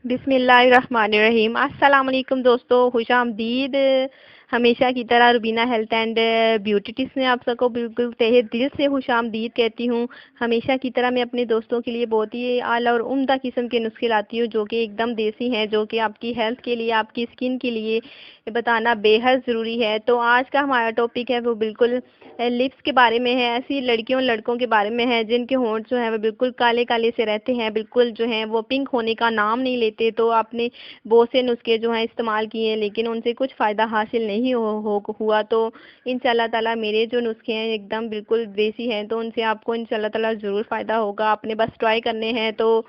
بسم اللہ الرحمن الرحیم۔ السلام علیکم دوستو، خوش آمدید۔ ہمیشہ کی طرح Rubina health and beauty tips میں آپ سب کو بالکل تہہ دل سے خوش آمدید کہتی ہوں۔ ہمیشہ کی طرح میں اپنے دوستوں کے لیے بہت ہی اعلیٰ اور عمدہ قسم کے نسخے لاتی ہوں جو کہ ایک دم دیسی ہیں، جو کہ آپ کی ہیلتھ کے لیے، آپ کی اسکن کے لیے بتانا بے حد ضروری ہے۔ تو آج کا ہمارا ٹاپک ہے وہ بالکل لپس کے بارے میں ہے۔ ایسی لڑکیوں لڑکوں کے بارے میں ہے جن کے ہونٹ جو ہیں وہ بالکل کالے کالے سے رہتے ہیں، بالکل جو ہیں وہ پنک ہونے کا نام نہیں لیتے۔ تو آپ نے بہت سے نسخے جو ہیں استعمال کیے لیکن ان سے کچھ فائدہ حاصل نہیں ہوا، تو انشاءاللہ تعالیٰ میرے جو نسخے ہیں ایک دم بالکل دیسی ہیں، تو ان سے آپ کو انشاءاللہ تعالیٰ ضرور فائدہ ہوگا۔ آپ نے بس ٹرائی کرنے ہیں۔ تو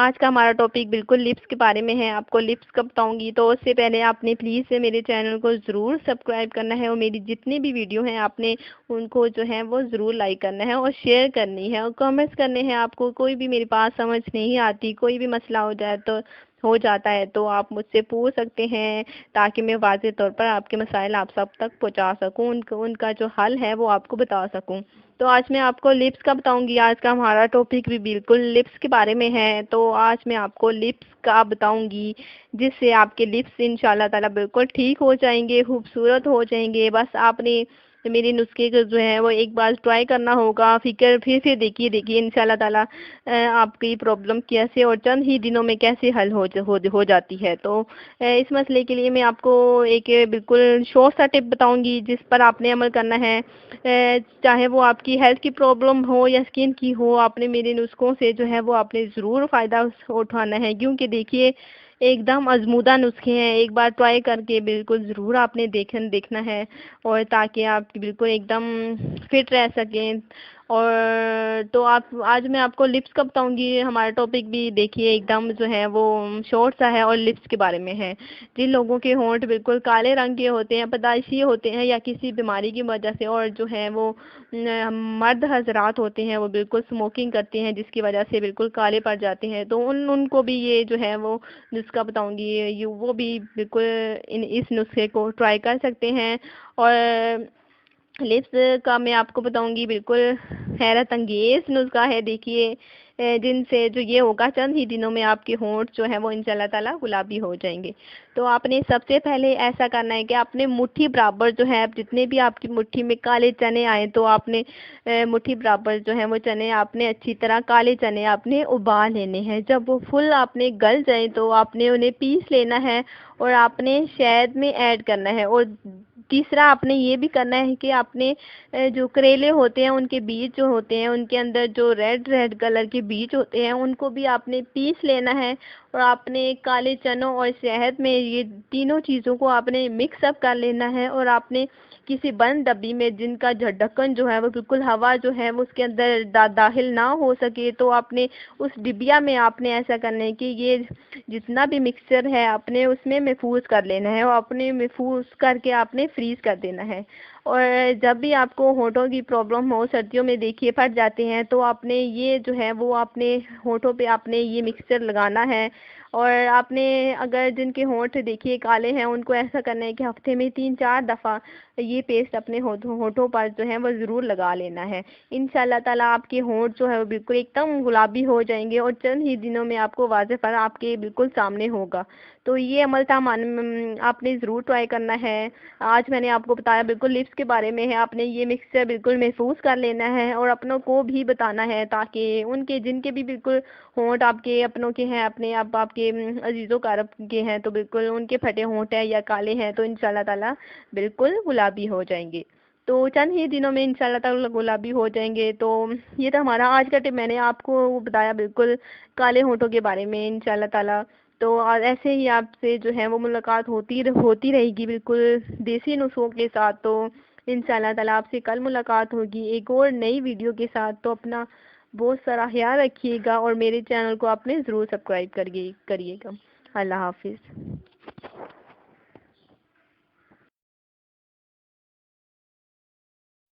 آج کا ہمارا ٹاپک بالکل لپس کے بارے میں ہے۔ آپ کو لپس کا بتاؤں گی تو اس سے پہلے آپ نے پلیز سے میرے چینل کو ضرور سبسکرائب کرنا ہے، اور میری جتنی بھی ویڈیو ہیں آپ نے ان کو جو ہے وہ ضرور لائک کرنا ہے اور شیئر کرنی ہے اور کمنٹس کرنے ہیں۔ آپ کو کوئی بھی میری بات سمجھ نہیں آتی، کوئی بھی مسئلہ ہو جاتا ہے تو آپ مجھ سے پوچھ سکتے ہیں، تاکہ میں واضح طور پر آپ کے مسائل آپ سب تک پہنچا سکوں، ان کا جو حل ہے وہ آپ کو بتا سکوں۔ تو آج میں آپ کو لپس کا بتاؤں گی۔ آج کا ہمارا ٹاپک بھی بالکل لپس کے بارے میں ہے۔ تو آج میں آپ کو لپس کا بتاؤں گی جس سے آپ کے لپس انشاءاللہ تعالیٰ بالکل ٹھیک ہو جائیں گے، خوبصورت ہو جائیں گے۔ بس آپ نے میرے نسخے کو جو ہے وہ ایک بار ٹرائی کرنا ہوگا، پھر دیکھیے انشاءاللہ تعالیٰ آپ کی پرابلم کیسے اور چند ہی دنوں میں کیسے حل ہو جاتی ہے۔ تو اس مسئلے کے لیے میں آپ کو ایک بالکل شارٹ سا ٹپ بتاؤں گی جس پر آپ نے عمل کرنا ہے، چاہے وہ آپ کی ہیلتھ کی پرابلم ہو یا اسکن کی ہو۔ آپ نے میرے نسخوں سے جو ہے وہ آپ نے ضرور فائدہ اٹھانا ہے، کیونکہ دیکھیے ایک دم آزمودہ نسخے ہیں۔ ایک بار ٹرائی کر کے بالکل ضرور آپ نے دیکھنا ہے، اور تاکہ آپ بالکل ایک دم فٹ رہ سکیں۔ اور تو آج میں آپ کو لپس کا بتاؤں گی۔ ہمارا ٹاپک بھی دیکھیے ایک دم جو ہے وہ شارٹ سا ہے اور لپس کے بارے میں ہے۔ جن لوگوں کے ہونٹ بالکل کالے رنگ کے ہوتے ہیں، پیدائشی ہوتے ہیں یا کسی بیماری کی وجہ سے، اور جو ہے وہ مرد حضرات ہوتے ہیں وہ بالکل اسموکنگ کرتے ہیں جس کی وجہ سے بالکل کالے پڑ جاتے ہیں، تو ان کو بھی یہ جو ہے وہ نسخہ بتاؤں گی، وہ بھی بالکل اس نسخے کو ٹرائی کر سکتے ہیں۔ اور لپس کا میں آپ کو بتاؤں گی بالکل حیرت انگیز نسخہ ہے۔ دیکھیے جن سے جو یہ ہوگا چند ہی دنوں میں آپ کے ہونٹ جو ہیں وہ انشاءاللہ تعالیٰ گلابی ہو جائیں گے۔ تو آپ نے سب سے پہلے ایسا کرنا ہے کہ آپ نے مٹھی برابر جو ہے، جتنے بھی آپ کی مٹھی میں کالے چنے آئیں تو آپ نے مٹھی برابر جو ہے وہ چنے آپ نے اچھی طرح کالے چنے آپ نے ابال لینے ہیں۔ جب وہ فل آپ نے گل جائیں تو آپ نے انہیں پیس لینا ہے اور آپ نے شہد میں ایڈ کرنا ہے۔ اور تیسرا آپ نے یہ بھی کرنا ہے کہ آپ نے جو کریلے ہوتے ہیں ان کے بیج جو ہوتے ہیں، ان کے اندر جو ریڈ کلر کے بیج ہوتے ہیں ان کو بھی آپ نے پیس لینا ہے، اور آپ نے کالے چنوں اور شہد میں یہ تینوں چیزوں کو آپ نے مکس اپ کر لینا ہے، اور آپ نے کسی بند ڈبی میں جن کا ڈھکن جو ہے وہ بالکل ہوا جو ہے وہ اس کے اندر داخل نہ ہو سکے، تو آپ نے اس ڈبیا میں آپ نے ایسا کرنا ہے کہ یہ جتنا بھی مکسچر ہے آپ نے اس میں محفوظ کر لینا ہے، اور اپنے محفوظ کر کے آپ نے فریز کر دینا ہے۔ اور جب بھی آپ کو ہونٹوں کی پرابلم ہو، سردیوں میں دیکھیے پھٹ جاتے ہیں، تو آپ نے یہ جو ہے وہ اپنے ہونٹوں پہ آپ نے یہ مکسچر لگانا ہے۔ اور آپ نے اگر جن کے ہونٹ دیکھیے کالے ہیں ان کو ایسا کرنا ہے کہ ہفتے میں 3-4 دفعہ یہ پیسٹ اپنے ہونٹوں پر جو ہے وہ ضرور لگا لینا ہے۔ انشاءاللہ تعالیٰ آپ کے ہونٹ جو ہے وہ بالکل ایک دم گلابی ہو جائیں گے، اور چند ہی دنوں میں آپ کو واضح پر آپ کے بالکل سامنے ہوگا۔ تو یہ عمل آپ نے ضرور ٹرائی کرنا ہے۔ آج میں نے آپ کو بتایا بالکل لپس کے بارے میں ہے۔ آپ نے یہ مکسچر بالکل محفوظ کر لینا ہے اور اپنوں کو بھی بتانا ہے، تاکہ ان کے جن کے بھی بالکل ہونٹ آپ کے اپنوں کے ہیں، اپنے آپ کے عزیز و اقارب کے ہیں، تو بالکل ان کے پھٹے ہونٹ ہیں یا کالے ہیں تو انشاءاللہ تعالیٰ بالکل گلابی ہو جائیں گے۔ تو چند ہی دنوں میں انشاءاللہ تعالیٰ گلابی ہو جائیں گے۔ تو یہ تو ہمارا آج کا ٹپ میں نے آپ کو بتایا بالکل کالے ہونٹوں کے بارے میں انشاءاللہ تعالیٰ۔ تو ایسے ہی آپ سے جو ہے وہ ملاقات ہوتی رہے گی بالکل دیسی نسخوں کے ساتھ۔ تو انشاءاللہ تعالیٰ آپ سے کل ملاقات ہوگی ایک اور نئی ویڈیو کے ساتھ۔ تو اپنا بہت سارا خیال رکھیے گا، اور میرے چینل کو آپ نے ضرور سبسکرائب کریے گا۔ اللہ حافظ۔